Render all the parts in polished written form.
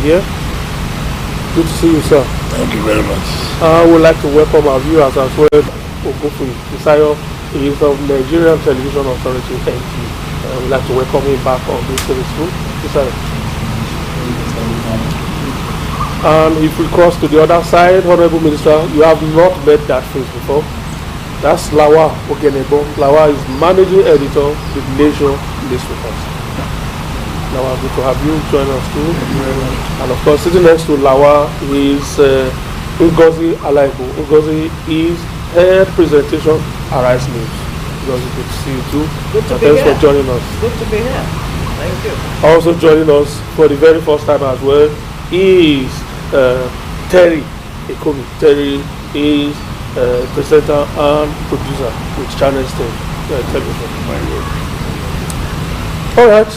here. Good to see you, sir. Thank you very much. I would like to welcome our viewers as well. Ogufui Isayo, he is of Nigerian Television Authority, NT. We'd like to welcome him back on this series too. Isayo. And if we cross to the other side, Honorable Minister, you have not met that face before. That's Lawa Ogenebo. Lawa is Managing Editor with Nation News Report. Lawa, good to have you join us too. And of course, sitting next to Lawa is Ngozi Alaibu. Ngozi is Head Presentation Arise News. Ngozi, good to see you too. Good to be Thanks here. for joining us. Good to be here. Thank you. Also joining us for the very first time as well is Terry Ekomi. Terry is presenter and producer with CHANNEL391 television. All right,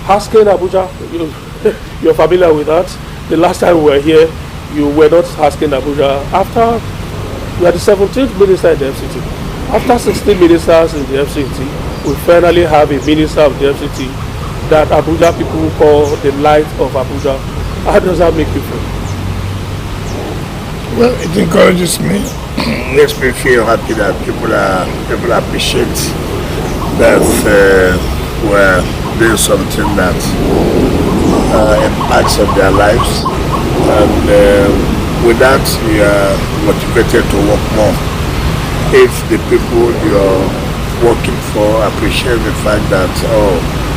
Haskin Abuja, you're familiar with that. The last time we were here, you were not Haskin Abuja. After you are the 17th minister in the FCT. After 16 ministers in the FCT, we finally have a minister of the FCT that Abuja people call the light of Abuja. How does that make you feel? Well, it encourages me. Makes me feel happy that people appreciate that we're doing something that impacts on their lives, and with that we are motivated to work more. If the people you're working for appreciate the fact that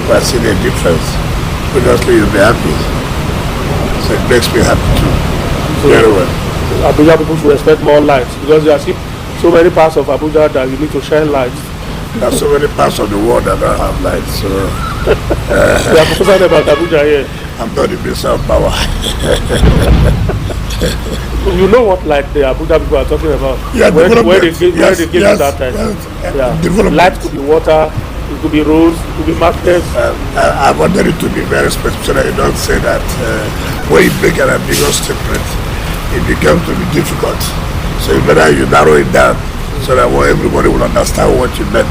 we're seeing a difference, obviously you'll be happy. So it makes me happy too. So very well. Abuja people should expect more lights because there are so many parts of Abuja that you need to shine lights. There are so many parts of the world that don't have lights. So we are concerned about Abuja here. I'm not the minister of power. You know what light the Abuja people are talking about? Yeah, where they give yes, you that time. Yes, light could be water, it could be roads, it could be markets. I wanted it to be very specific so that you don't say that when you make an ambiguous statement, it becomes to be difficult. So you better you narrow it down so that everybody will understand what you meant.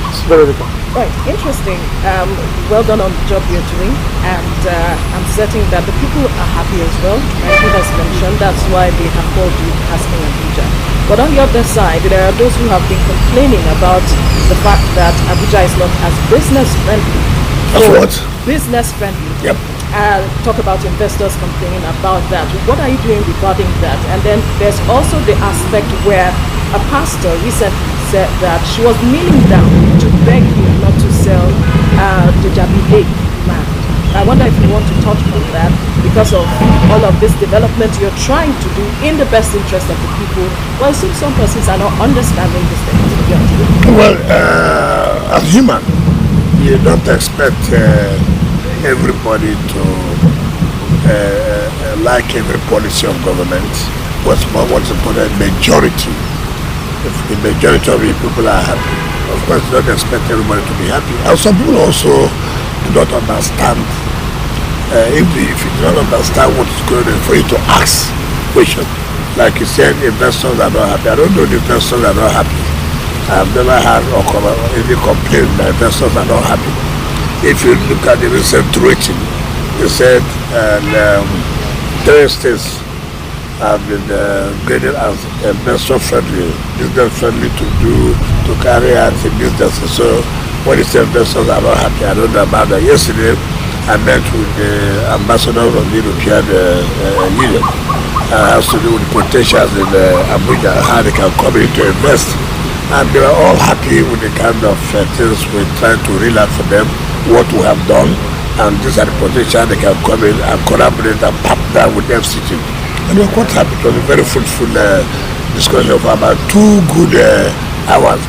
It's very difficult. Right, interesting. Well done on the job you're doing, and I'm certain that the people are happy as well. Like you has mentioned, that's why they have called you Haskin Abuja. But on the other side, there are those who have been complaining about the fact that Abuja is not as business friendly. That's what? Business friendly. Yep. Talk about investors complaining about that. What are you doing regarding that? And then there's also the aspect where a pastor recently said that she was kneeling down to beg you not to sell the Jkdtv land. I wonder if you want to touch on that because of all of this development you're trying to do in the best interest of the people. Well, it seems some persons are not understanding this thing. Well, as human, you don't expect everybody to like every policy of government. What's important, majority. If the majority of the people are happy, of course you don't expect everybody to be happy. And some people also do not understand. If you do not understand what is going on, for you to ask questions. Like you said, investors are not happy. I don't know the investors are not happy. I've never had any complaint that investors are not happy. If you look at the recent rating, they said 3 states have been graded as investor friendly, business friendly to carry out the business. So when you say investors are not happy, I don't know about that. Yesterday, I met with the ambassador of the European Union. Has to do with the potentials in Abuja, how they can come in to invest. And they were all happy with the kind of things we're trying to reel out for them, what we have done, and these are the potential they can come in and collaborate and partner with the FCT. And we're quite happy. It was a very fruitful discussion of about 2 good hours.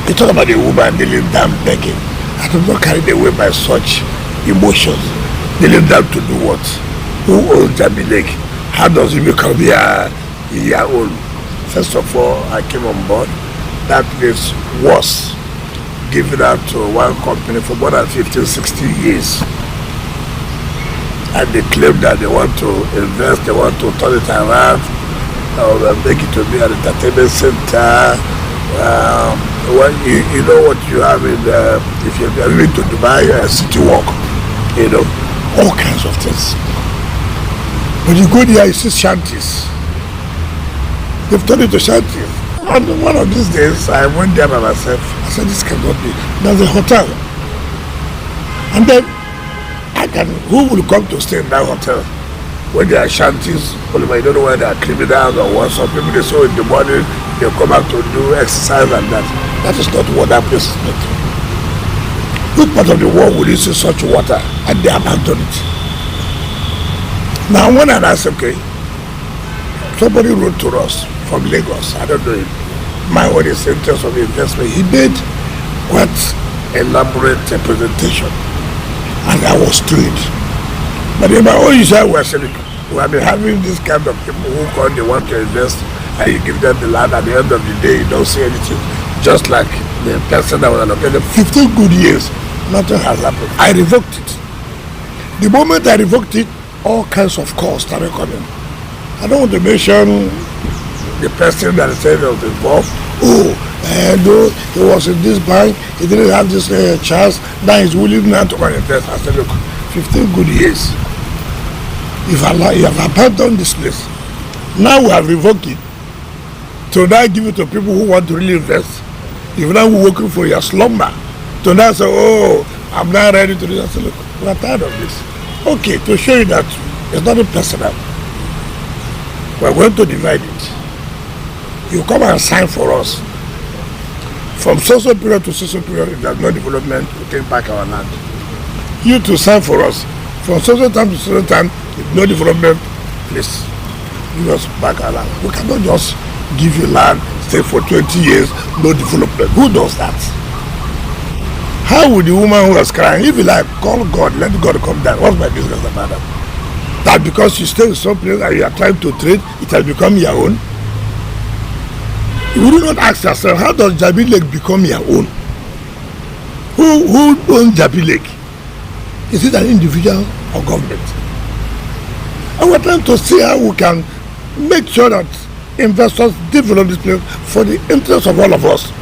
You talk about the woman kneeling down begging. I don't know, carried away by such emotions. Kneeling down to do what? Who owns Jkdtv? How does it become your own? First of all, I came on board. That place was given out to one company for more than 15, 16 years. And they claim that they want to invest, they want to turn it around, or make it to be an entertainment center. You know what you have in, if you're going to Dubai, City Walk, you know, all kinds of things. But you go there, you see shanties. They've turned into shanties. And one of these days, I went there by myself. I said, this cannot be. There's a hotel. And then, who will come to stay in that hotel? When there are shanties, only you don't know whether they are criminals or what. Some people, they saw in the morning, they come out to do exercise and that. That is not what that place is meant to. Which part of the world will you see such water and they abandon it? Now, when I asked, okay, somebody wrote to us from Lagos, I don't know if my what is in terms of investment. He made quite elaborate presentation, and I was thrilled. But in my own usual way, we have been having this kind of people who come, they want to invest, and you give them the land. At the end of the day, you don't see anything. Just like the person that was allocated 15 good years, nothing has happened. I revoked it. The moment I revoked it, all kinds of calls started coming. I don't want to mention the person that said was involved. Oh, no, he was in this bank, he didn't have this chance, now he's willing now to come and invest. I said, look, 15 good years. You have abandoned this place. Now we have revoked it. So now give it to people who want to really invest. If now we're working for your slumber, to now say, oh, I'm not ready to do that. I said, look, we're tired of this. Okay, to show you that it's not personal. We're going to divide it. You come and sign for us. From social period to social period, if there's no development, we take back our land. You to sign for us. From social time to social time, if no development, please give us back our land. We cannot just give you land, stay for 20 years, no development. Who does that? How would the woman who was crying, if you like, call God, let God come down? What's my business about that? That because you stay in some place and you are trying to trade, it has become your own? You do not ask yourself, how does Jabi Lake become your own? Who owns Jabi Lake? Is it an individual or government? And we're trying to see how we can make sure that investors develop this place for the interest of all of us.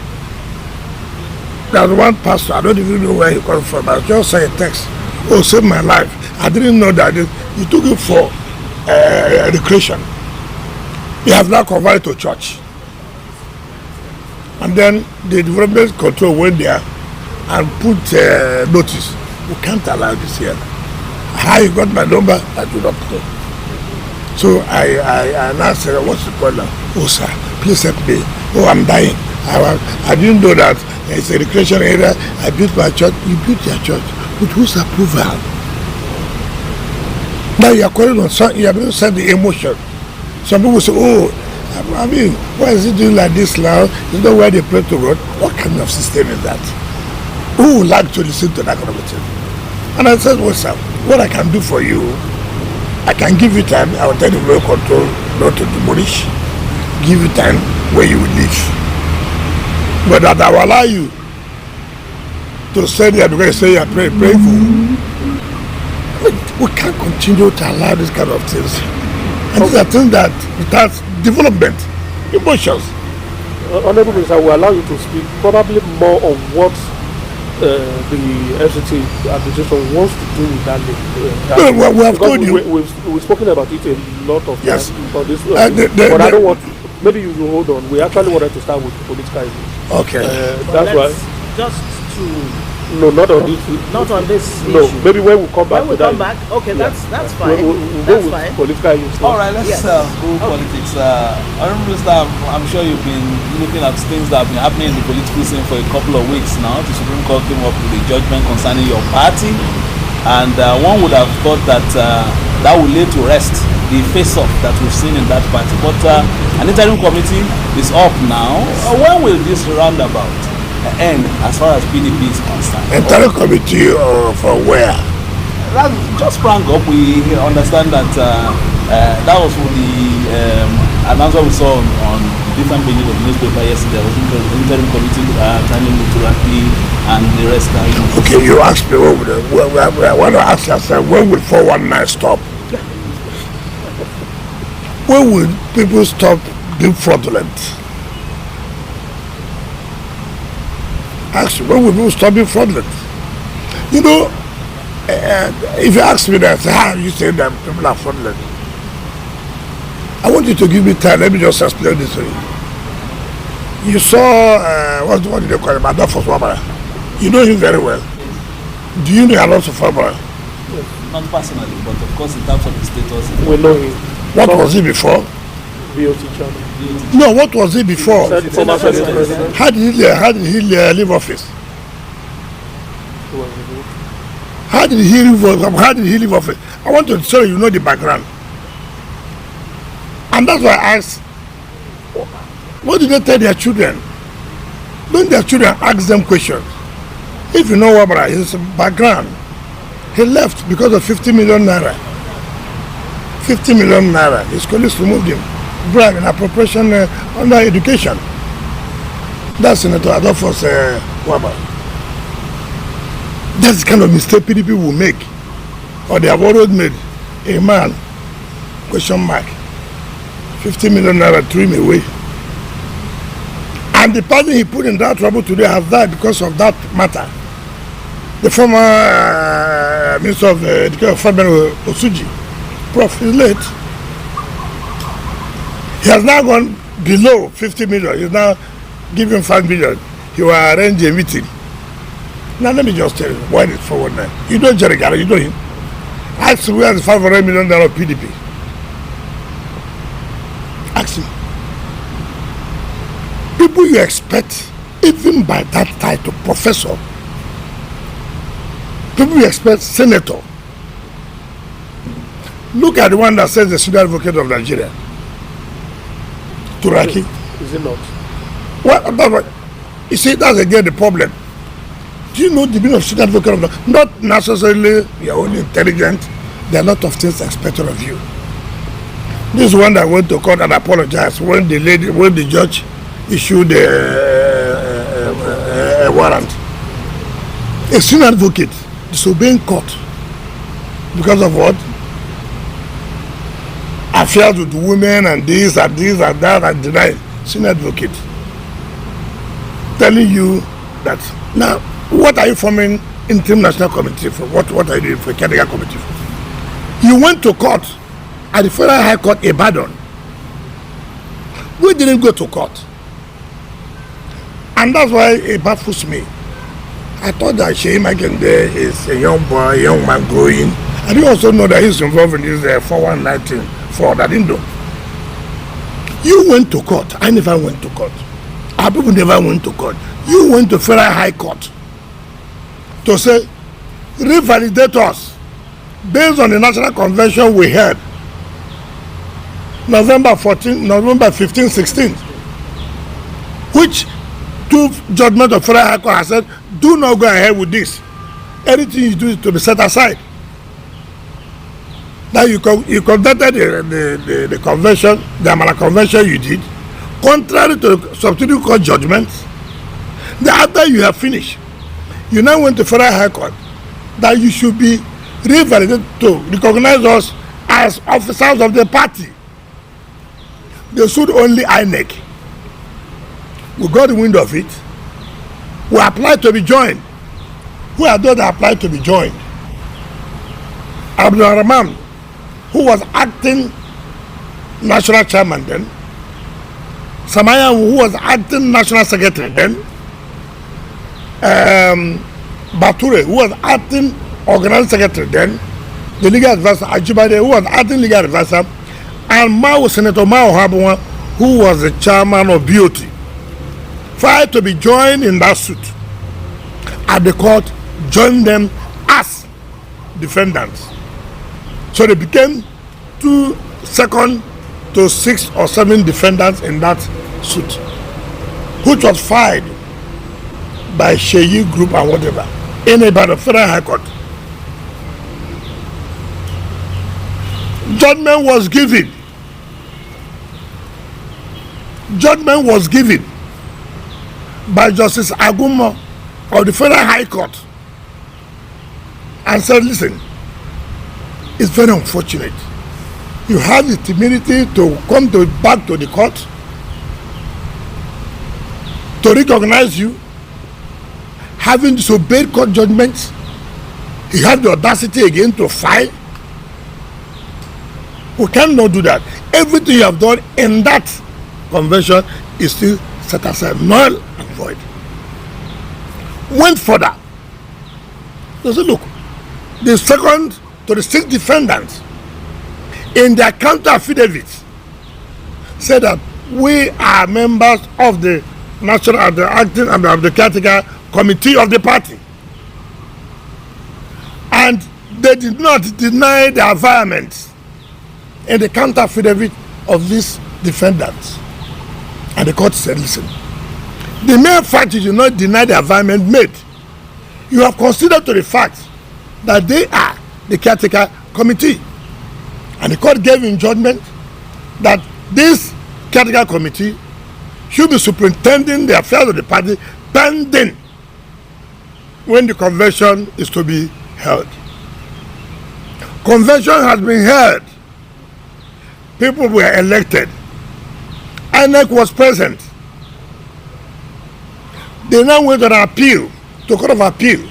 There's one pastor, I don't even know where he comes from, I just saw a text, oh, save my life. I didn't know that he took it for recreation. He has now converted to church. And then the development control went there and put notice. We can't allow this here. How you got my number, I do not know. So I now said, what's the call now? Oh, sir, please help me. Oh, I'm dying. I didn't know that it's a recreation area. I built my church. You built your church. With whose approval? Now you are calling on some, you have not said the emotion. Some people say, oh, I mean, why is it doing like this now? You know where they pray to God? What kind of system is that? Who would like to listen to that kind of thing? And I said, what's up? What I can do for you, I can give you time. I will tell you no control, not to demolish. Give you time where you will live. But that I will allow you to stay there because you say you are praying for. We can't continue to allow this kind of things. And these are things that without development, emotions. Honorable Minister, we allow you to speak probably more on what the FCT administration wants to do with that. Well, we have told you. We've spoken about it a lot of yes. times. But this, but I don't want. Maybe you will hold on. We actually wanted to start with political issues. Okay. That's why. Just to. No, not on this. Not on this No, issue. maybe when we come back. When we come back, okay, yeah. that's fine. We'll that's go with fine. political issues. All right, let's Yes. go politics. Honorable Minister, I'm sure you've been looking at things that have been happening in the political scene for a couple of weeks now. The Supreme Court came up with a judgment concerning your party, and one would have thought that that would lay to rest the face-off that we've seen in that party. But an interim committee is up now. When will this roundabout end as far as PDP is concerned? Entire committee for where? That just sprang up. We understand that that was the announcement we saw on different pages of the newspaper yesterday. There was an interim committee planning Muturaki and the rest. Okay, you asked me, I want to ask yourself, when will 419 stop? When will people stop being fraudulent? Ask you, when will people stop being fraudulent? You know, If you ask me that, how you say that people are fraudulent? I want you to give me time. Let me just explain this to you. You saw, what do they call him? Adolfo Swabara. You know him very well. Do you know Adolfo Swabara? Yes. Not personally, but of course in terms of his status. We know him. What was he before? BOT channel. No, what was he before? Former Senate President. How did he leave office? How did he leave office? I want to show you know the background. And that's why I asked, what did they tell their children? Don't their children ask them questions? If you know Wabara, his background, he left because of 50 million naira. 50 million naira. His colleagues removed him. Bribe and appropriation under education. That's Senator Adolfo's Wabara. That's the kind of mistake PDP will make. Or they have already made. A man, question mark. 50 million naira threw him away. And the person he put in that trouble today has died because of that matter. The former Minister of Education, Fabian Osuji, Prof, is late. He has now gone below 50 million. He's now giving 5 million. He will arrange a meeting. Now let me just tell you, why is forward now? You know Jerry Gala, you know him. Ask him where is 500 million of PDP. Ask him. People you expect, even by that title, professor, people you expect, senator. Look at the one that says the senior advocate of Nigeria. Turaki. Is it not? What? You see, that's again the problem. Do you know the meaning of senior advocate of Nigeria? Not necessarily you're only intelligent. There are a lot of things expected of you. This one that went to court and apologized when the judge issued a warrant. A senior advocate disobeying court because of what? Affairs with women and this and that and denying. Senior advocate telling you that now what are you forming interim national committee for? What are you doing for Kenya committee for? You went to court at the Federal High Court Ibadan. We didn't go to court. And that's why it baffles me. I thought that Sheyi Makinde is a young boy, a young man growing. I didn't also know that he's involved in this 4119 fraud. I didn't know. You went to court. I never went to court. Our people never went to court. You went to Federal High Court to say, revalidate us based on the National Convention we had November 15, 16, which two judgment of Federal High Court has said, do not go ahead with this. Anything you do is to be set aside. Now you conducted the convention, the Amala Convention you did, contrary to substitute court judgments. Then after you have finished, you now went to Federal High Court that you should be revalidated to recognize us as officers of the party. They sued only INEC. We got the wind of it. We applied to be joined. Who are those that applied to be joined? Abdul Rahman, who was acting national chairman then. Samaya, who was acting national secretary then. Bature, who was acting organizing secretary then. The legal advisor, Ajibade, who was acting legal advisor. And Senator Mao Habwa, who was the chairman of BOT, filed to be joined in that suit. At the court, joined them as defendants. So they became 2 second to 6 or 7 defendants in that suit, which was filed by Sheyi Group and whatever, in about the Federal High Court. Judgment was given. Judgment was given by Justice Agumo of the Federal High Court and said, listen, it's very unfortunate. You have the temerity to come back to the court to recognize you having disobeyed court judgments He had the audacity again to file. We cannot do that. Everything you have done in that convention is still set aside, null and void. Went further. They said, look, the second to the 6 defendants in their counter affidavits said that we are members of the national of the acting and of the caretaker committee of the party, and they did not deny the environment in the counter affidavit of these defendants. And the court said, listen, the mere fact you do not deny the environment made, you have considered to the fact that they are the caretaker committee. And the court gave in judgment that this caretaker committee should be superintending the affairs of the party pending when the convention is to be held. Convention has been held. People were elected. INEC was present. They now went on appeal to Court of Appeal.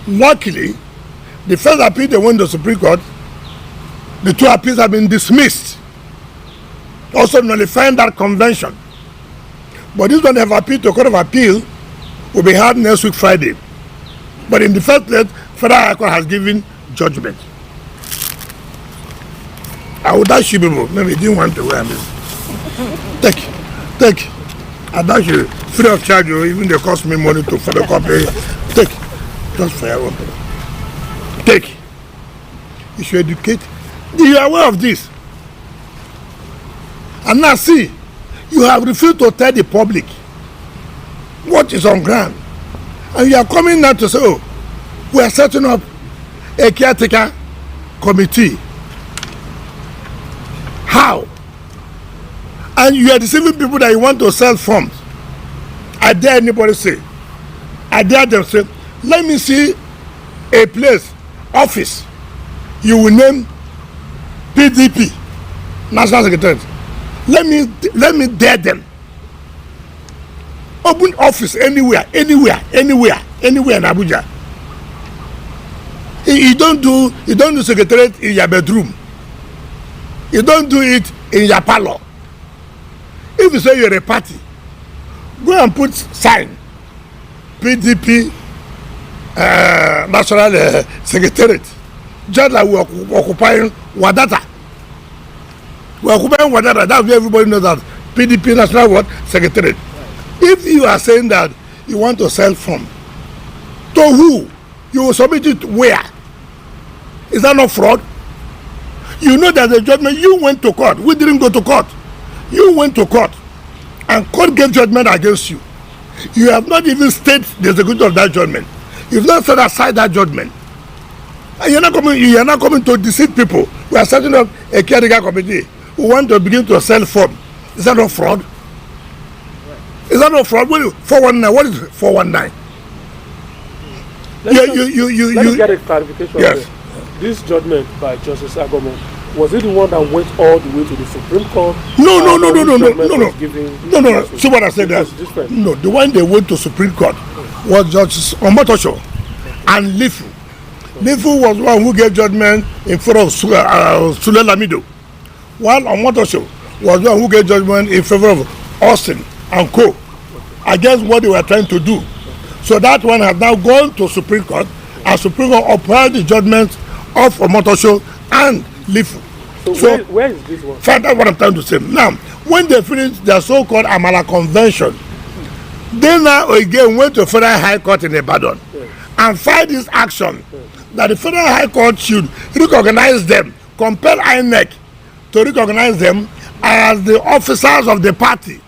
Luckily, the first appeal they went to the Supreme Court, the 2 appeals have been dismissed, also nullifying that convention. But this one they have appealed to Court of Appeal will be held next week Friday. But in the first place, Federal High Court has given judgment. I would dash you people, maybe you didn't want to wear this. Take. I dash you free of charge, or even they cost me money to photocopy. Take, just for your own. Take. You should educate. You are aware of this. And now see, you have refused to tell the public what is on ground. And you are coming now to say, oh, we are setting up a caretaker committee. How? And you are deceiving people that you want to sell funds. I dare anybody say, I dare them say, let me see a place, office, you will name PDP, National Secretary. Let me dare them. Open office anywhere in Abuja. You don't do secretariat in your bedroom. You don't do it in your parlor. If you say you're a party, go and put sign PDP National Secretariat. Just like we are occupying Wadata. We are occupying Wadata. That's where everybody knows that PDP National what? Secretariat. If you are saying that you want to sell from, to who? You will submit it where? Is that not fraud? You know that the judgment, you went to court. We didn't go to court. You went to court, and court gave judgment against you. You have not even stated the execution of that judgment. You've not set aside that judgment. And you are not coming to deceive people. We are setting up a caretaker committee who want to begin to sell form. Is that not fraud? Is that not fraud? 419. What is 419? Let me get a clarification. Yes. Here. This judgment by Justice Agomo, was it the one that went all the way to the Supreme Court? No. No. See what I said there? No, the one they went to Supreme Court was Justice Omotosho and Lifu. Lifu was one who gave judgment in favor of Sule Lamido, while Omotosho was one who gave judgment in favor of Austin and Co. against what they were trying to do. So that one has now gone to Supreme Court, and Supreme Court upheld the judgment of Omotosho and Lifu. So where is this one? That's what I'm trying to say. Now, when they finished their so-called Amala Convention, they now again went to Federal High Court in Ibadan and filed this action that the Federal High Court should recognize them, compel INEC to recognize them as the officers of the party.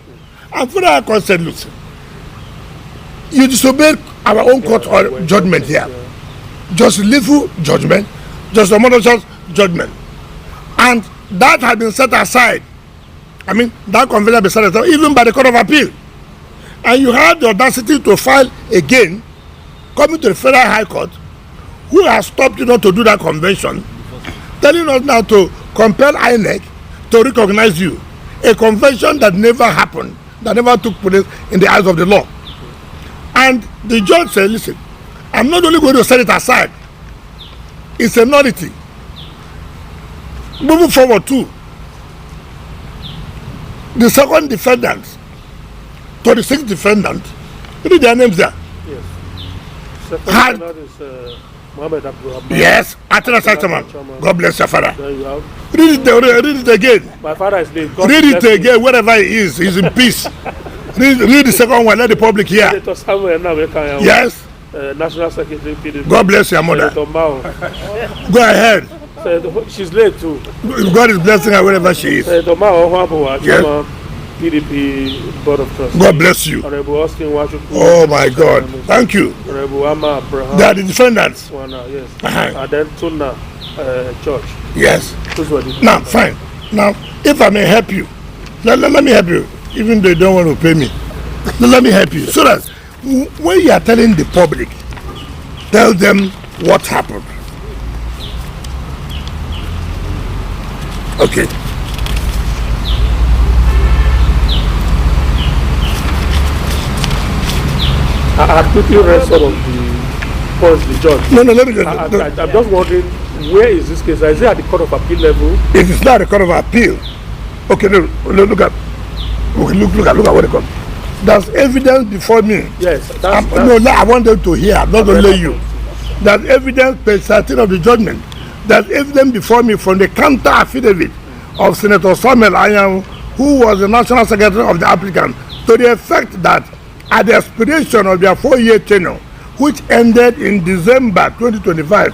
And Federal High Court said, listen, you disobeyed our own court judgment here. Just Lifu judgment, just Omotosho's judgment. And that had been set aside. I mean, that convention had been set aside even by the Court of Appeal. And you had the audacity to file again, coming to the Federal High Court, who has stopped you not to do that convention, telling us now to compel INEC to recognize you. A convention that never happened, that never took place in the eyes of the law. And the judge said, listen, I'm not only going to set it aside, it's a nullity. Moving forward too, the second defendant, 36th defendant, read their names there. Yes. Second Had- defendant is Mohammed Abdul. Yes, Atena Sachaman. God bless your father. Then you have Read it again. my father is named. God Read it bless him. again, wherever he is, he's in peace. Read the second one, let the public hear. Senator Samuel Nnamdi Yes, National Secretary PDP. God bless your mother. Senator Mao. Go ahead. She's late too. God is blessing her wherever she is. Senator Mao Ohwabuwa, Yes. Chairman PDP Board of Trustees. God bless you. Honorable Austin Wachuku. Oh my God. Thank you. Honorable Amma Abraham. They are the defendants. Wana, yes. Uh-huh. And then Tuna Church. Yes. Those were the Now, fine. Now, if I may help you, let me help you, even though you don't want to pay me. Let me help you. So that when you are telling the public, tell them what happened. Okay. I quickly read some of the points the judge. No, let me just. I'm just wondering, where is this case? Is it at the Court of Appeal level? It is not a court of appeal. Okay, look at. Okay, look at what it comes. There's evidence before me. Yes. No, I want them to hear, not only you. There's evidence, page 13 of the judgment. There's evidence before me from the counter affidavit of Senator Samuel Anyang, who was the national secretary of the applicant, to the effect that at the expiration of their 4-year tenure, which ended in December 2025,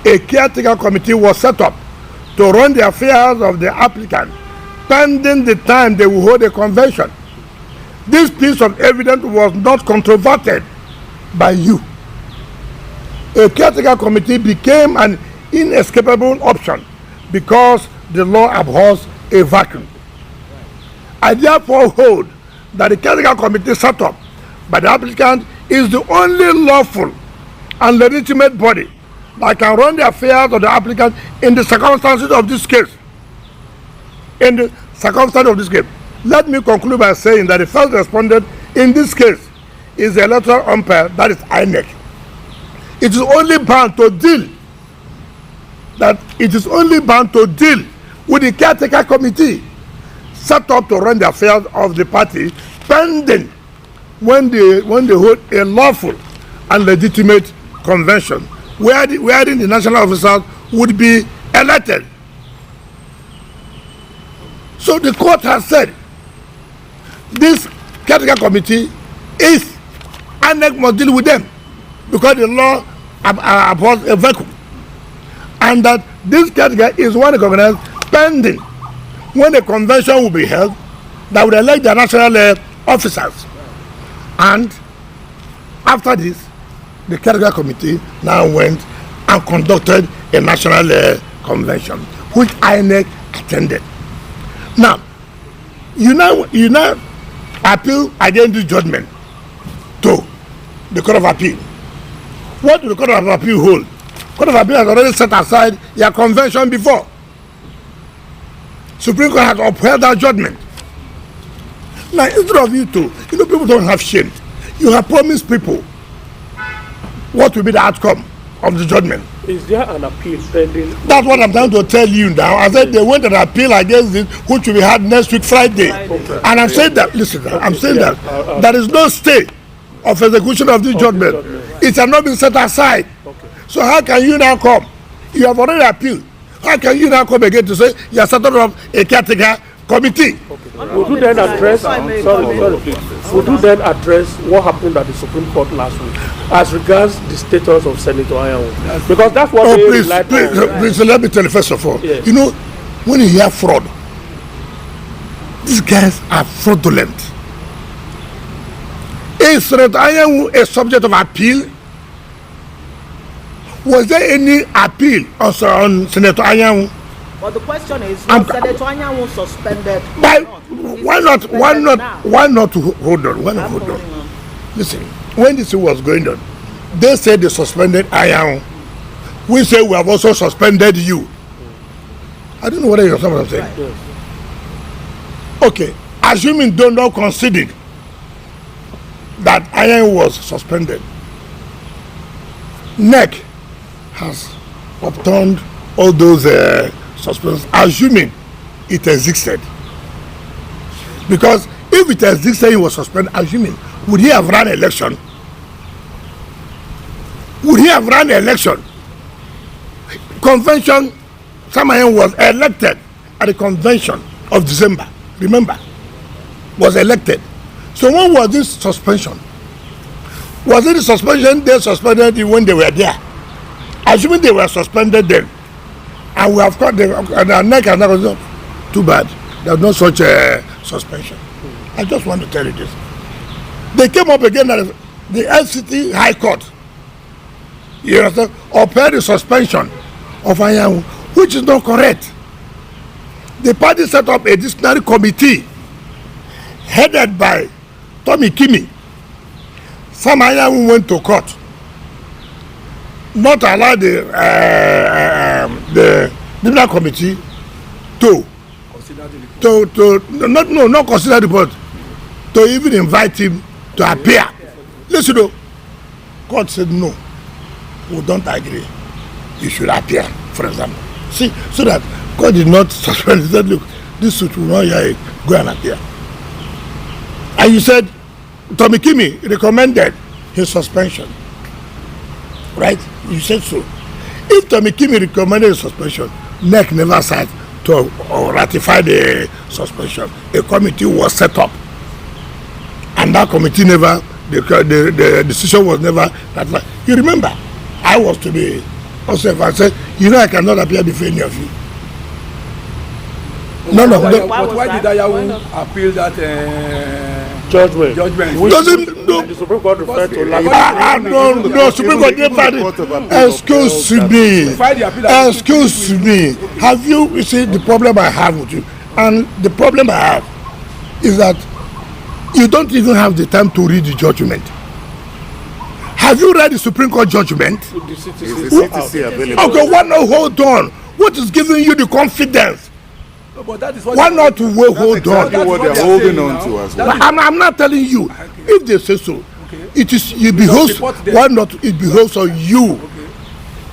a caretaker committee was set up to run the affairs of the applicant pending the time they will hold a convention. This piece of evidence was not controverted by you. A caretaker committee became an inescapable option because the law abhors a vacuum. I therefore hold that the caretaker committee set up by the applicant is the only lawful and legitimate body that can run the affairs of the applicant in the circumstances of this case. In the circumstances of this case. Let me conclude by saying that the first respondent in this case is the electoral umpire, that is INEC. It is only bound to deal with the caretaker committee set up to run the affairs of the party pending when they hold a lawful and legitimate convention wherein the national officers would be elected. So the court has said this caretaker committee is INEC must deal with them because the law abhors a vacuum, and that this caretaker is one recognized pending when a convention will be held that will elect the national officers. And after this, the caretaker committee now went and conducted a national convention, which INEC attended. Now, you now appeal against this judgment to the Court of Appeal. What do the Court of Appeal hold? Court of Appeal has already set aside their convention before. Supreme Court has upheld that judgment. Now, instead of you two, people don't have shame. You have promised people what will be the outcome of the judgment. Is there an appeal pending? That's what I'm trying to tell you now. I said they went and appeal against it, which will be had next week, Friday. Okay. And I'm saying that, listen, I'm saying that there is no stay of execution of this judgment. It has not been set aside. Okay. So how can you now come? You have already appealed. How can you now come again to say you are settled up a caretaker committee? Would you then address? Sorry, please. Would you then address what happened at the Supreme Court last week as regards the status of Senator Anyang? Because that's what they relied on. Please, let me tell you first of all. Yes. When you hear fraud, these guys are fraudulent. Is Senator Anyang a subject of appeal? Was there any appeal also on Senator Anyang? But the question is, was Senator Anyang suspended? Why not hold on? Listen, when this was going on, they said they suspended Anyang. We say we have also suspended you. I don't know whether you understand what I'm saying. Yes. Okay, assuming don't not conceding that Anyang was suspended, NEC has overturned all those suspensions, assuming it existed. Because if it existed, he was suspended, assuming, would he have run election? Would he have run election? Convention, Samayan was elected at the convention of December, remember, was elected. So when was this suspension? Was it the suspension they suspended when they were there? Assuming they were suspended then, and we have got the NEC has not, too bad. There's no such suspension. I just want to tell you this. They came up again at the LCT High Court. You understand? Upheld the suspension of Anyanwu, which is not correct. The party set up a disciplinary committee headed by Tommy Kimi. Sam Anyanwu went to court, not allow the disciplinary committee not consider the report, to even invite him to appear. Listen, though, court said no, we don't agree. You should appear, for example. See, so that God did not suspend. He said, look, this suit will not hear it. Go and appear. And you said Tommy Kimi recommended his suspension, right? You said so. If Tommy Kimi recommended his suspension, NEC never said to ratify the suspension. A committee was set up, and that committee never, the decision was never ratified. You remember, I was to be also, if I said, you know, I cannot appear before any of you. No. Why did Ayahu appeal that judgment? The Supreme Court referred to no, Supreme Court never. Excuse me. Have you see the problem I have with you? And the problem I have is that you don't even have the time to read the judgment. Have you read the Supreme Court judgment? The CTC available. Okay, hold on. What is giving you the confidence? No, but that is what why not to hold on? Exactly what they're holding on to as well. I'm not telling you. Okay. If they say so, okay. It is it behoves. Why not? It behoves on you. Okay.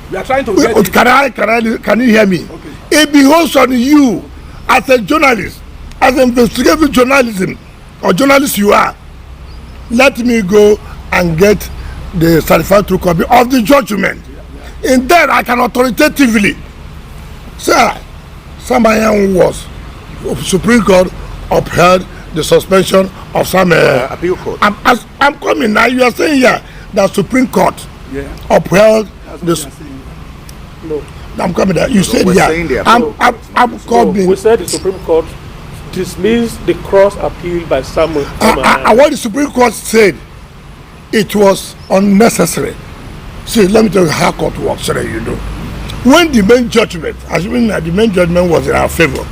We are trying to get it. Can you hear me? Okay. It behoves on you as a journalist, as an investigative journalism or journalist you are. Let me go and get the certified true copy of the judgment. In that I can authoritatively say Samayan was Supreme Court upheld the suspension of some appeal court. I'm coming now. You are saying here that Supreme Court upheld this. No, I'm coming there. You said I'm coming. We said the Supreme Court dismissed the cross appeal by Samuel. And what the Supreme Court said, it was unnecessary. See, let me tell you how court works so that you know. When the main judgment, assuming that the main judgment was in our favor,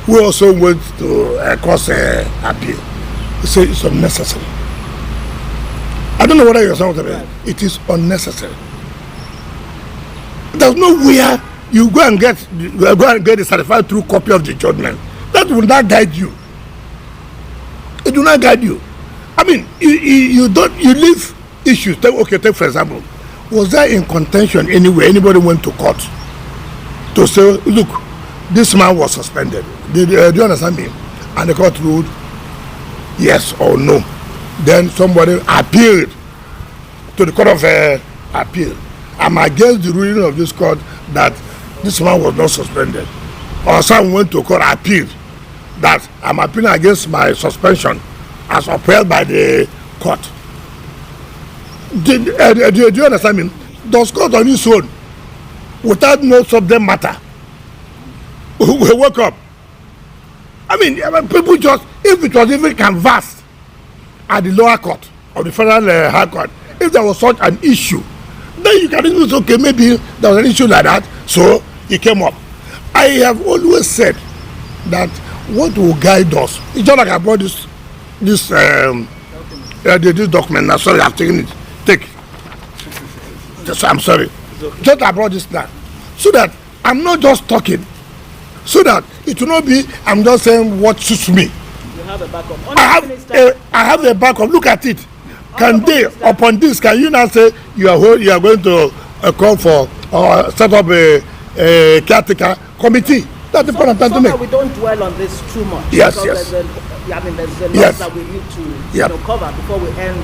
we also went to cross appeal. So it's unnecessary. I don't know whether you're saying what it is unnecessary. There's no way you go and get a certified true copy of the judgment. That will not guide you. It will not guide you. I mean, you leave issues. Take for example, was there in contention anywhere? Anybody went to court to say, look, this man was suspended? Do you understand me? And the court ruled yes or no. Then somebody appealed to the court of appeal. I'm against the ruling of this court that this man was not suspended. Or someone went to court, appealed that I'm appealing against my suspension as upheld by the court. Do you understand me? Does court on his own, without no subject matter, we woke up? I mean, people just, if it was even canvassed at the lower court or the federal high court, if there was such an issue, then you can even say, okay, maybe there was an issue like that, so it came up. I have always said that what will guide us, it's just like I brought this document now. Sorry, I've taken it. Take. I'm sorry. Just I brought this now, so that I'm not just talking, so that it will not be I'm just saying what suits me. You have a backup. I have a backup. Look at it. Can they upon this? Can you now say you are going to call for set up a caretaker committee. That's the point I'm trying to make. We don't dwell on this too much. Yes, because yes. There's a lot that we need to cover before we end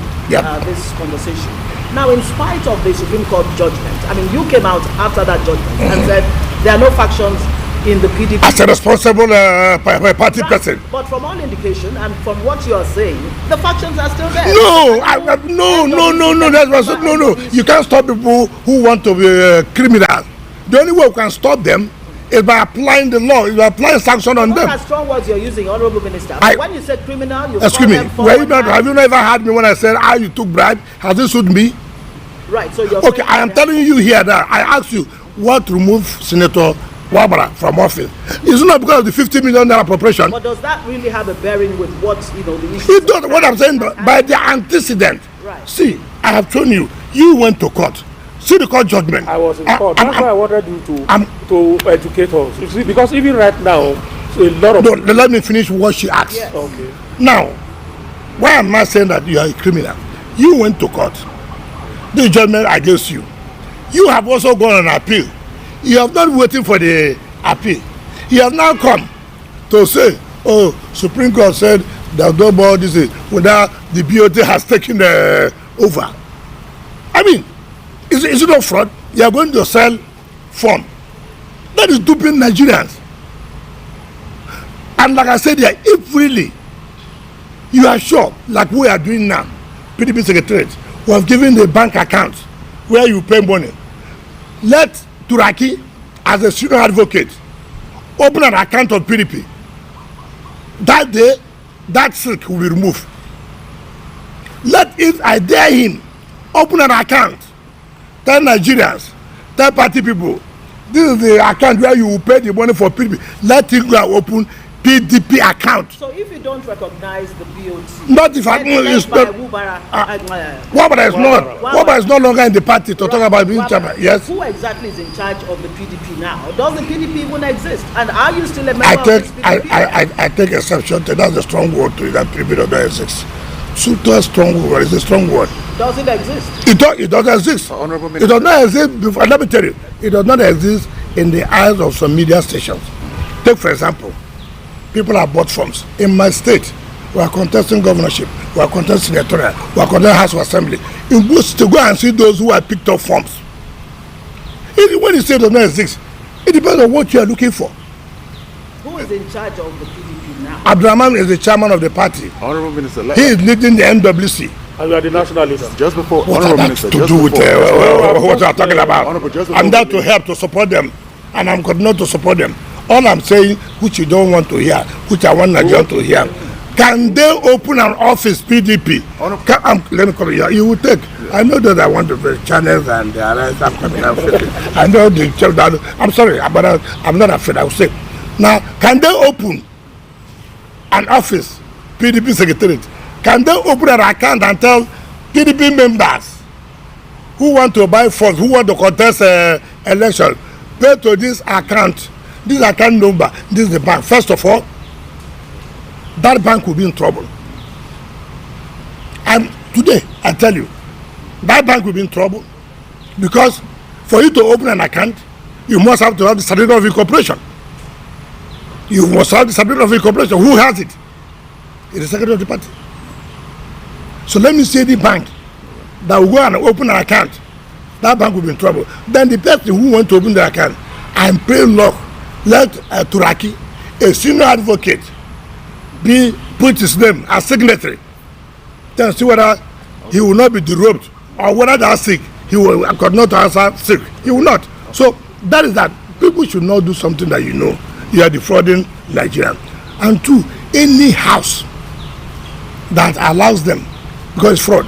this conversation. Now, in spite of the Supreme Court judgment, I mean, you came out after that judgment and said there are no factions in the PDP. As a responsible party person. But from all indication and from what you are saying, the factions are still there. No. You can't stop people who want to be criminals. The only way we can stop them is by applying the law, is by applying sanction on them. What are strong words you're using, Honorable Minister? When you said criminal, you excuse me, have you never heard me when I said, you took bribe? Has this suited me? Right, so you're okay, I am telling you here that I asked you what removed Senator Wabara from office. It's not because of the 50 million naira appropriation. But does that really have a bearing with what, the issue? It does. What I'm saying, by the antecedent. Right. See, I have shown you, you went to court. See the court judgment. I was in court. That's why I wanted you to educate us. You see, because even right now, a lot of... No, let me finish what she asked. Yes. Okay. Now, why am I saying that you are a criminal? You went to court. The judgment against you. You have also gone on appeal. You have not waiting for the appeal. You have now come to say, Supreme Court said there's no more this without the BOT has taken over. I mean, is it not fraud? You are going to sell form. That is duping Nigerians. And like I said here, if really you are sure, like we are doing now, PDP Secretariat, we have given the bank account where you pay money. Let Turaki, as a senior advocate, open an account of PDP. That day, that silk will be removed. If I dare him, open an account. Tell Nigerians, tell party people, this is the account where you will pay the money for PDP. Let him go and open PDP account. So if you don't recognize the BOT, not if I know it's not. Wabara is no longer in the party to talk about being chairman. Yes. Who exactly is in charge of the PDP now? Does the PDP even exist? And are you still a member of this PDP? I take exception to that's a strong word to that PDP does not exist. So to a strong word is a strong word. Does it exist? It doesn't exist. It does not exist before. Let me tell you, it does not exist in the eyes of some media stations. Take for example, people have bought forms. In my state, we are contesting governorship, we are contesting senatorial, we are contesting House of Assembly. In which to go and see those who have picked up forms. When you say it does not exist, it depends on what you are looking for. Who is in charge of the PDP now? Abdurrahman is the chairman of the party. Honorable Minister, he is leading the NWC. And you are the national leader. Just before, what Honorable Minister, to do with what you are talking about? I'm there to help, to support them, and I'm continuing to support them. All I'm saying, which you don't want to hear, which I want Nigerians to hear, can they open an office PDP? Let me come here. You will take. I know that I want to be channels and the others. I know the. I'm sorry, but I'm not afraid. I will say. Now, can they open an office, PDP Secretariat? Can they open an account and tell PDP members who want to buy funds, who want to contest election, pay to this account number, this is the bank. First of all, that bank will be in trouble. And today, I tell you, that bank will be in trouble because for you to open an account, you must have to have the certificate of incorporation. You must have the certificate of incorporation. Who has it? It's the secretary of the party. So let me say the bank that will go and open an account, that bank will be in trouble. Then the person who wants to open the account and pay law, let Turaki, a senior advocate, put his name as signatory. Then see whether he will not be derobed or whether they are sick, he will not answer sick. He will not. So that is that. People should not do something that you know you are defrauding Nigerians. And two, any house that allows them, because it's fraud,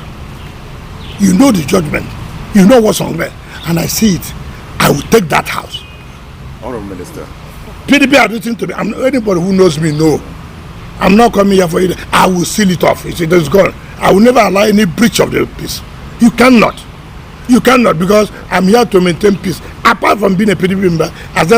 you know the judgment, you know what's on there, and I see it, I will take that house. Honorable Minister. PDP are listening to me. Anybody who knows me know. I'm not coming here for it. I will seal it off. It's gone. I will never allow any breach of the peace. You cannot. You cannot, because I'm here to maintain peace. Apart from being a PDP member, as I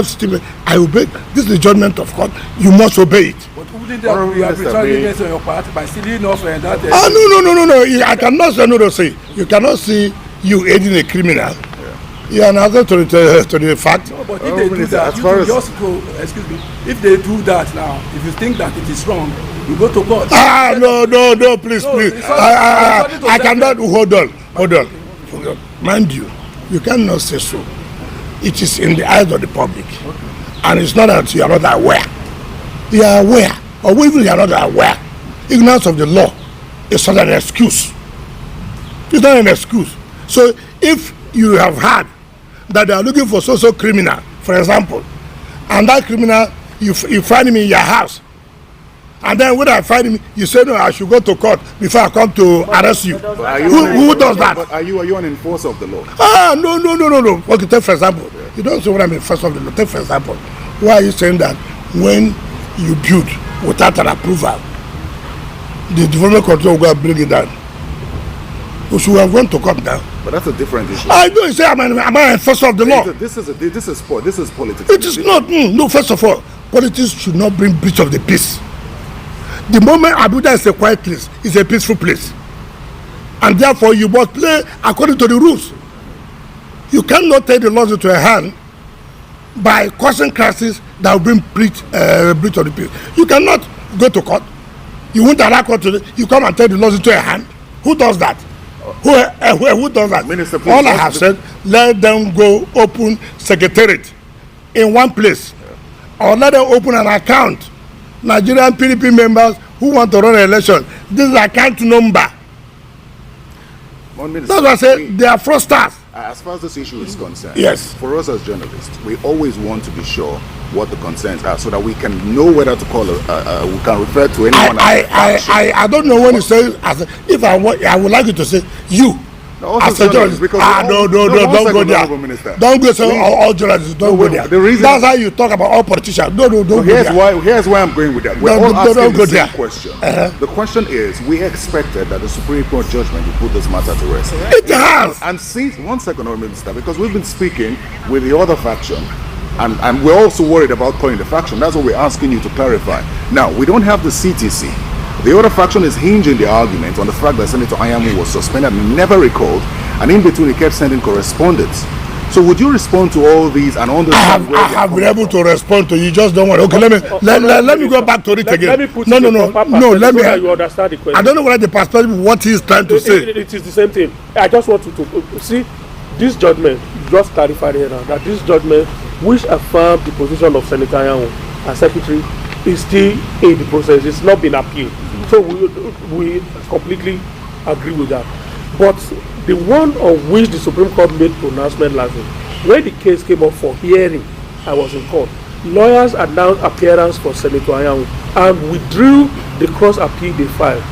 obey. This is the judgment of court. You must obey it. But wouldn't you have returned against your part by stealing off and that? No. I cannot say no to say. You cannot see you aiding a criminal Yeah, and answer to the fact. No, but if they do that, excuse me, if they do that now, if you think that it is wrong, you go to court. No, please. I cannot, hold on. Mind you cannot say so. It is in the eyes of the public. Okay. And it's not that you are not aware. You are aware, or even you are not aware. Ignorance of the law is not an excuse. It's not an excuse. So if you have heard that they are looking for social criminal, for example, and that criminal, you find him in your house, and then when I find him, you say, no, I should go to court before I come to arrest you. Who does that? But are you an enforcer of the law? No. Okay, take for example, you don't say what I'm enforcer of the law. Take for example, why are you saying that when you build without an approval, the development control will go and bring it down? We should have gone to court now. But that's a different issue. I don't say I'm an enforcer of the law. This is sport. This is politics. It is not. No, first of all, politics should not bring breach of the peace. The moment Abuja is a quiet place, it's a peaceful place. And therefore, you must play according to the rules. You cannot take the laws into your hand by causing crisis that will bring breach of the peace. You cannot go to court. You won't allow court to. You come and take the laws into your hand. Who does that? Who does that? Minister, please, all I have said, let them go open secretariat in one place, or let them open an account. Nigerian PDP members who want to run an election, this is account number. That's what I said. They are fraudsters. As far as this issue is concerned, yes, for us as journalists, we always want to be sure what the concerns are, so that we can know whether to call. We can refer to anyone. I don't know when you say. If I would like you to say you. As a journalist, because don't go there. Don't go say all journalists. Don't go there. That's how you talk about all politicians. Don't go there. Here's why I'm going with that. We're all asking the same question. The question is, we expected that the Supreme Court judgment would put this matter to rest. It has. And since 1 second, Minister, because we've been speaking with the other faction, and we're also worried about calling the faction. That's what we're asking you to clarify. Now, we don't have the CTC. The other faction is hinging the argument on the fact that Senator Ayamu was suspended and never recalled, and in between he kept sending correspondence. So would you respond to all these and understand I have been able to respond to you, just don't want. Okay, let me go back to it again. No, let me you understand the question. I don't know whether the perspective what he's trying to say. It is the same thing. I just want you to see this judgment, just clarified here now, that this judgment which affirmed the position of Senator Ayamu as secretary is still in the process. It's not been appealed. So we completely agree with that. But the one on which the Supreme Court made pronouncement last week, when the case came up for hearing, I was in court. Lawyers announced appearance for Senator Ayamu and withdrew the cross appeal they filed.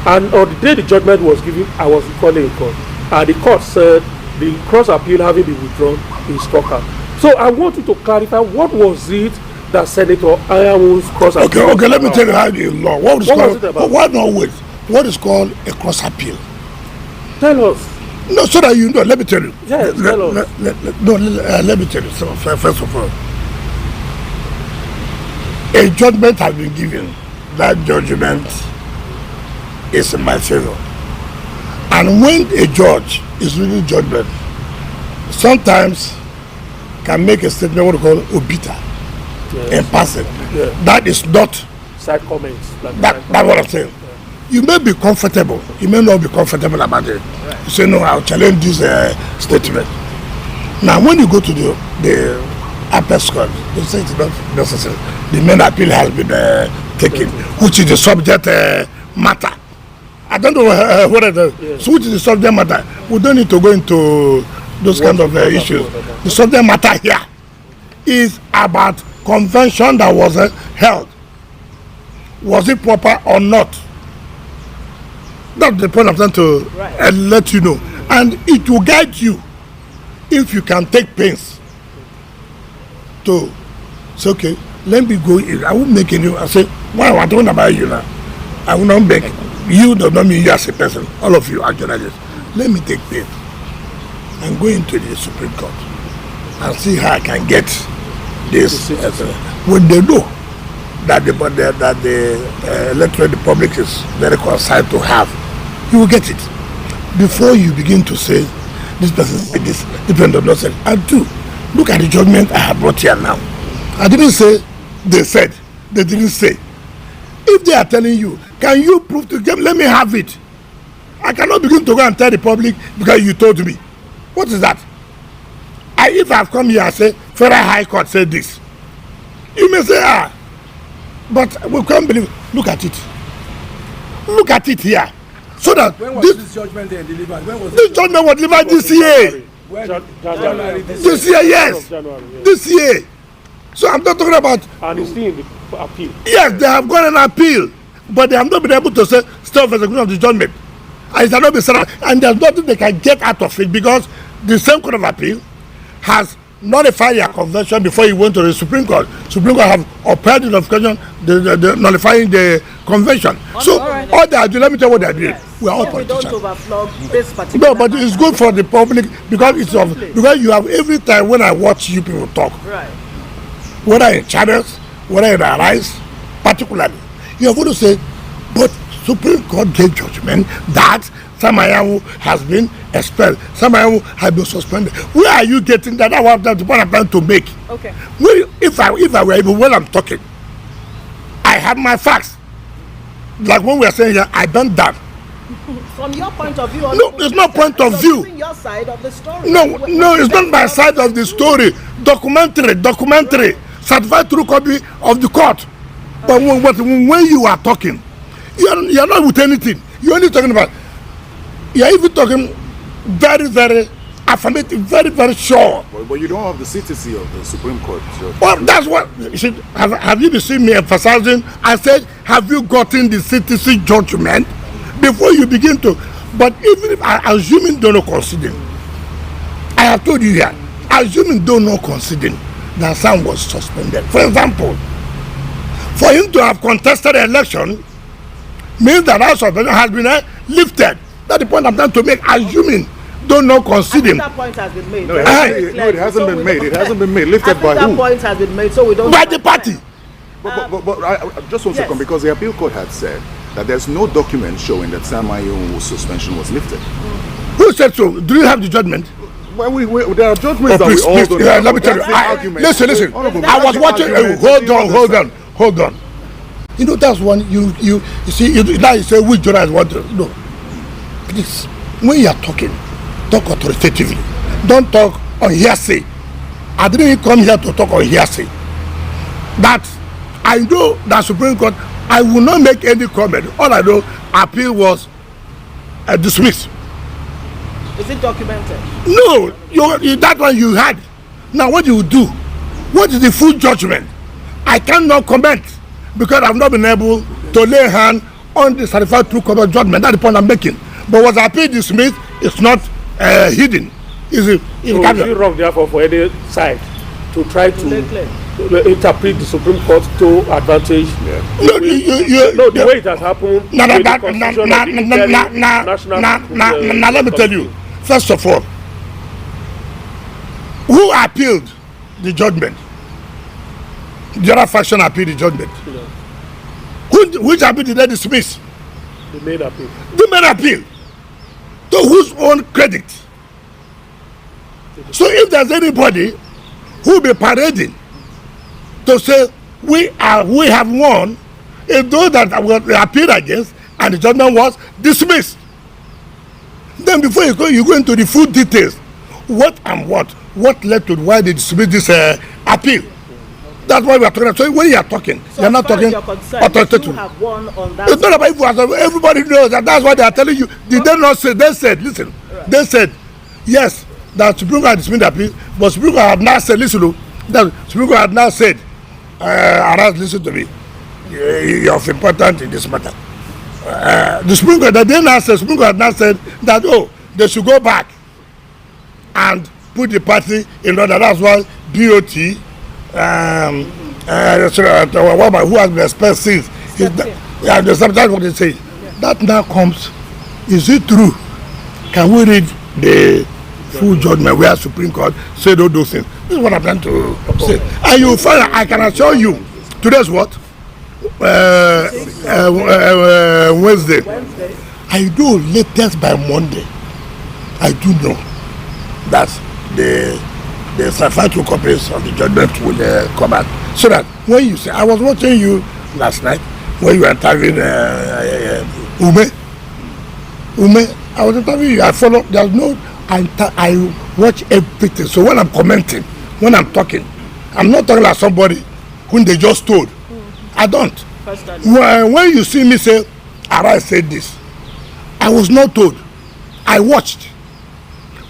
And on the day the judgment was given, I was equally in court. And the court said the cross appeal having been withdrawn is struck out. So I want you to clarify what was it that Senator Ayamu's cross appeal. Okay, let me tell you how the law. What is called a cross appeal? Tell us. No, so that you know. Let me tell you. Yes, tell us. Let me tell you. So, first of all, a judgment has been given. That judgment is in my favor. And when a judge is reading judgment, sometimes can make a statement what we call obita. Yes. In person. Yeah. That is not side comments. That's what I'm saying. Yeah. You may be comfortable. You may not be comfortable about it. Right. You say, no, I'll challenge this statement. Now, when you go to the apex court, they say it's not necessary. The main appeal has been taken, which is the subject matter. I don't know what it is. Yeah. So which is the subject matter? We don't need to go into those kind of issues. The subject matter here is about convention that was held. Was it proper or not? That's the point I'm trying to let you know. And it will guide you if you can take pains to say, okay, let me go in. I won't make any. I say, why am I talking about you now? I will not make. You do not mean you as a person. All of you are journalists. Let me take pains and go into the Supreme Court and see how I can get this. When they know that the electorate public is very concerned to have, you will get it. Before you begin to say this person said this person does not say. And two, look at the judgment I have brought here now. I didn't say they said, they didn't say. If they are telling you, can you prove to them, let me have it. I cannot begin to go and tell the public because you told me. What is that? If I've come here and say, Federal High Court said this, you may say, but we can't believe. Look at it. Look at it here. So that when was this judgment then delivered? When was this judgment was delivered this year. January This year, yes. This year. So I'm not talking about. And it's still in the appeal. Yes, they have gone an appeal, but they have not been able to say stop execution of the judgment. And it has not been set up, and there's nothing they can get out of it because the same Court of Appeal has nullified their convention before it went to the Supreme Court. Supreme Court have upheld the notification, the nullifying the convention. So all they are doing, let me tell you what they are doing. We are all politicians. We don't overflog this particular. No, but it's good for the public because it's of, because you have every time when I watch you people talk, right, whether in channels, whether in Arise, particularly, you have to say, but Supreme Court gave judgment that Samayawu has been expelled. Samayawu has been suspended. Where are you getting that? That's the point I'm trying to make. Okay. Well, if I were able, when I'm talking, I have my facts. Like when we are saying here, I done that. From your point of view, no, it's not point of view. Your side of the story. No, it's not my side of the story. Documentary, certified true copy of the court. But when you are talking, you're not with anything. You're only talking about. You're even talking very, very affirmative, very, very sure. But you don't have the CTC of the Supreme Court. So. Well, that's what. Have you been seeing me emphasizing? I said, have you gotten the CTC judgment before you begin to? But even if I assuming don't know considering, I have told you here, assuming don't know considering that Sam was suspended. For example, for him to have contested the election means that suspension has been lifted. That's the point I'm trying to make. Assuming don't know considering. That point has been made. No, it hasn't been made. It hasn't been made. Lifted by who? That point has been made, so we don't. By the party. But I just one second, because the appeal court had said that there's no document showing that Sam Ayowu's suspension was lifted. Who said so? Do you have the judgment? Well, there are judgments that we all don't have. Let me tell you. Listen. I was watching. Hold on. You know, that's one. You see. Now you say which judge want to. No. Please, when you are talking, talk authoritatively. Don't talk on hearsay. I didn't come here to talk on hearsay. That I know that Supreme Court, I will not make any comment. All I know, appeal was dismissed. Is it documented? No, that one you had. Now what do you do? What is the full judgment? I cannot comment because I've not been able to lay hand on the certified true cover judgment. That's the point I'm making. But was appeal dismissed? It's not hidden. Is it wrong, therefore, for any side to try to interpret the Supreme Court to advantage? Yeah. No, the way it has happened. Now let me tell you. First of all, who appealed the judgment? The other faction appealed the judgment. Yeah. Which appeal did they dismiss? The main appeal. The main appeal. To whose own credit? So if there's anybody who will be parading to say we have won, if those that were appealed against and the judgment was dismissed, then before you go into the full details, what led to why they dismissed this appeal. That's why we are talking. So when you are talking, so you're not talking authoritatively. It's not about if everybody knows that. That's why they are telling you. Did they not say? They said, listen. Right. They said, yes, that Supreme Court dismissed the appeal, but Supreme Court had now said, listen, that Supreme Court had now said, Aras, listen to me. You're of importance in this matter. The Supreme Court, Supreme Court had now said that they should go back and put the party in order. That's why BOT. Who has been expelled since? That's what they say. Yeah. That now comes. Is it true? Can we read the full judgment where Supreme Court said all those things? This is what I'm trying to say. And you find, I can assure you, today's what? Wednesday. I do latest by Monday. I do know that the certified copies of the judgment will come out. So that when you say, I was watching you last night when you were interviewing Ume, I was interviewing you. I follow. There's no. I watch everything. So when I'm commenting, when I'm talking, I'm not talking like somebody whom they just told. I don't. When you see me say, Arai said this, I was not told. I watched.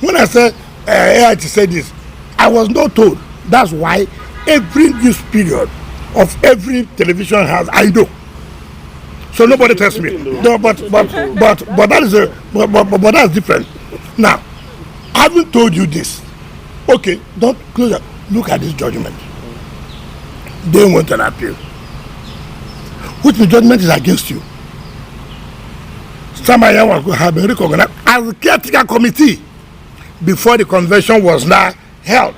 When I said AIT said this, I was not told. That's why every news period of every television house I know. So nobody tells me. No, but that is but that's different. Now, I haven't told you this. Okay, don't close up. Look at this judgment. They want an appeal. Which the judgment is against you. Somebody have been recognized as a caretaker committee before the convention was now held.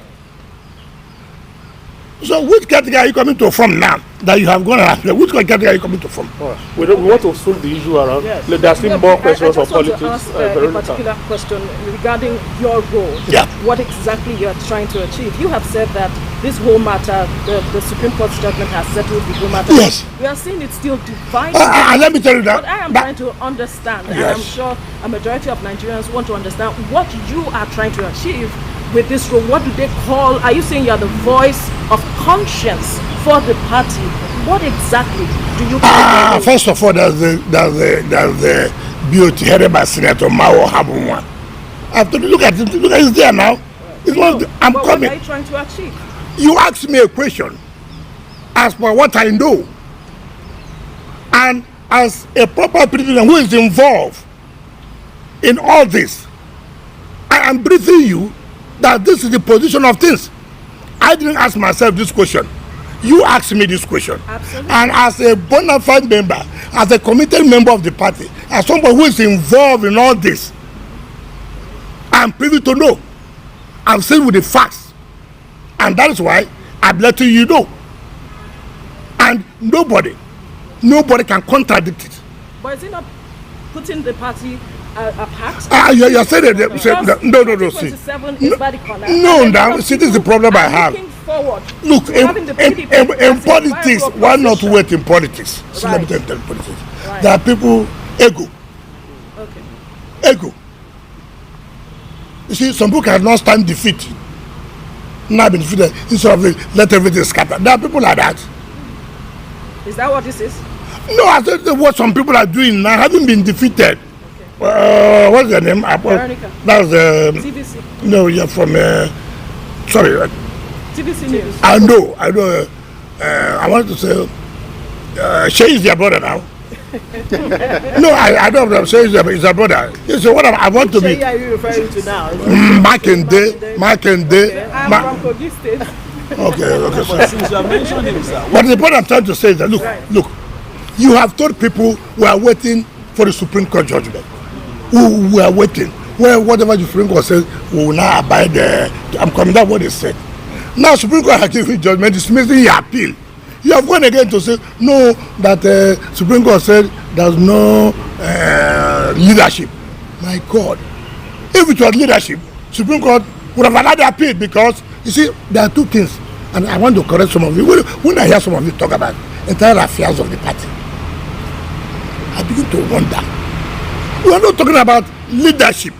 So which category are you coming to form now that you have gone and appeal? Which category are you coming to form? We want to solve the issue around. Yes. There's still more questions on politics. I just want to ask a particular question regarding your role. Yeah. What exactly you are trying to achieve? You have said that this whole matter, the Supreme Court's judgment has settled the whole matter. Yes. We are seeing it still divided. Let me tell you that. But I am trying to understand, and I'm sure a majority of Nigerians want to understand what you are trying to achieve with this role. What do they call? Are you saying you are the voice of conscience for the party? What exactly do you call? First of all, there's the BOT headed by Senator Mao Habumwa. I have to look at it. Look at it there now. I'm coming. What are you trying to achieve? You asked me a question as per what I know, and as a proper president who is involved in all this, I am briefing you that this is the position of things. I didn't ask myself this question. You asked me this question. Absolutely. And as a bona fide member, as a committed member of the party, as somebody who is involved in all this, I'm privy to know. I'm saying with the facts. And that is why I'm letting you know. And nobody can contradict it. But is it not putting the party apart? You're saying that. No. See. No, see, this is the problem I have. Forward. Look, in politics, why not wait in politics? So let me tell you politics. Right. There are people, ego. Okay. Ego. You see, some people cannot stand defeat. Not been defeated, instead of let everything scatter. There are people like that. Is that what this is? No, I said what some people are doing now, having been defeated. Okay. What's their name? Veronica. That's TVC. No, you're from. Sorry. TVC News. I know. I wanted to say, Shay is their brother now. No, I don't know. Shay is their brother. So what I want to be. Shay are you referring to now? Makinde. I'm from Kogi State. Okay. But since you have mentioned him, sir. But the point I'm trying to say is that look, you have told people who are waiting for the Supreme Court judgment, who are waiting. Well, whatever the Supreme Court says, we will now abide there. I'm coming down what they said. Now Supreme Court has given judgment, dismissing your appeal. You have gone again to say no, that Supreme Court said there's no leadership. My God, if it was leadership, Supreme Court would have allowed the appeal, because you see there are two things, and I want to correct some of you. When I hear some of you talk about entire affairs of the party, I begin to wonder. We are not talking about leadership.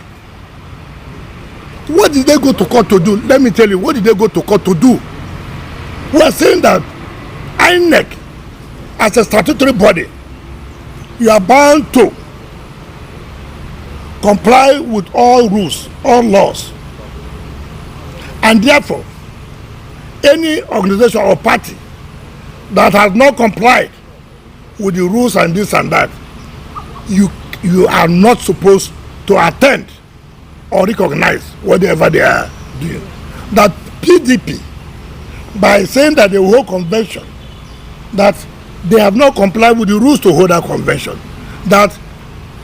What did they go to court to do? Let me tell you, what did they go to court to do? We are saying that INEC, as a statutory body, you are bound to comply with all rules, all laws. And therefore, any organization or party that has not complied with the rules and this and that, you are not supposed to attend or recognize whatever they are doing. That PDP, by saying that they will hold convention, that they have not complied with the rules to hold that convention, that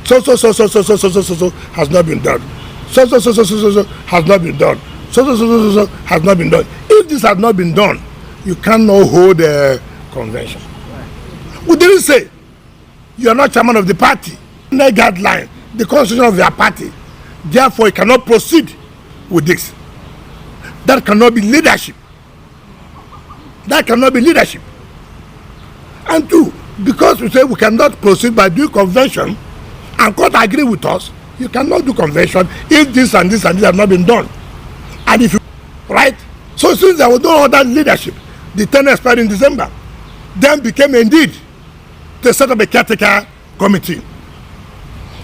so has not been done. So has not been done. So has not been done. If this has not been done, you cannot hold a convention. We didn't say you are not chairman of the party. No guideline, the constitution of your party. Therefore, you cannot proceed with this. That cannot be leadership. That cannot be leadership. And two, because we say we cannot proceed by doing convention and court agree with us, you cannot do convention if this and this and this have not been done. And if you, right? So since there was no other leadership, the tenure expired in December, then became indeed to set up a caretaker committee.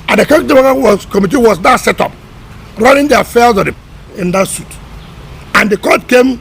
And the caretaker committee was now set up, running the affairs of in that suit. And the court came